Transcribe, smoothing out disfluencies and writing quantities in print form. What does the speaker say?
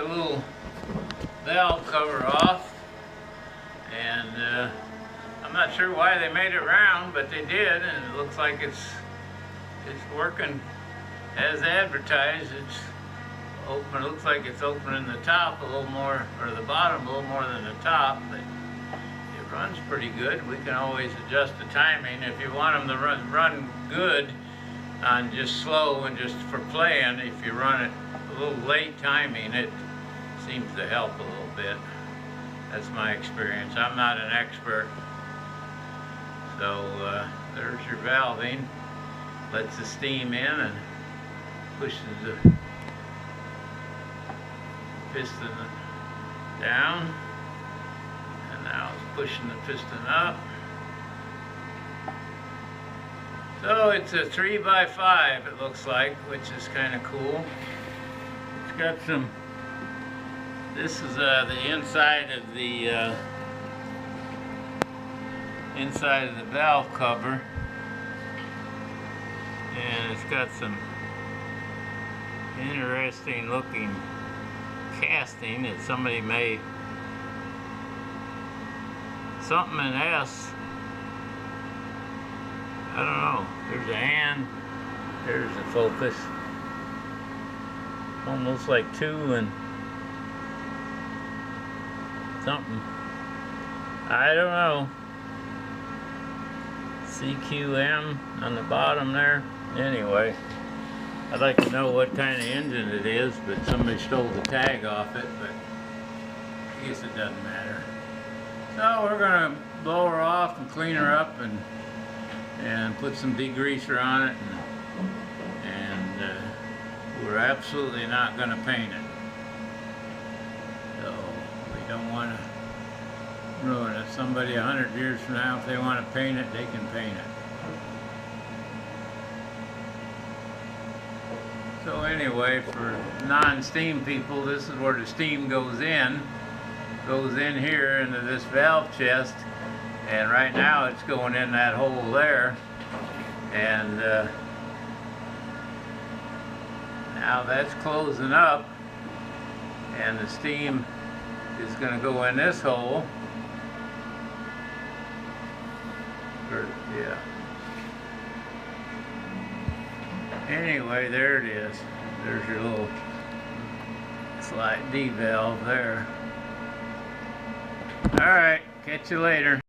little valve cover off, and I'm not sure why they made it round, but they did, and it looks like it's working as advertised. It's open. It looks like it's opening the top a little more, or the bottom a little more than the top, but it runs pretty good. We can always adjust the timing if you want them to run good on just slow and just for playing. If you run it a little late timing, it seems to help a little bit. That's my experience. I'm not an expert. So there's your valving. Lets the steam in and pushes the piston down. And now it's pushing the piston up. So it's a 3x5, it looks like, which is kind of cool. It's got some, this is the inside of the valve cover, and it's got some interesting looking casting that somebody made. Something in S. I don't know. There's a hand. There's the focus. Almost like 2 and something. I don't know. CQM on the bottom there. Anyway, I'd like to know what kind of engine it is, but somebody stole the tag off it, but I guess it doesn't matter. So we're going to blow her off and clean her up and put some degreaser on it, and we're absolutely not going to paint it. So we don't want to ruin it. Somebody 100 years from now, if they want to paint it, they can paint it. So anyway, for non-steam people, this is where the steam goes in here into this valve chest, and right now it's going in that hole there, and now that's closing up, and the steam is going to go in this hole. Yeah. Anyway, there it is. There's your little slide D valve there. Alright, catch you later.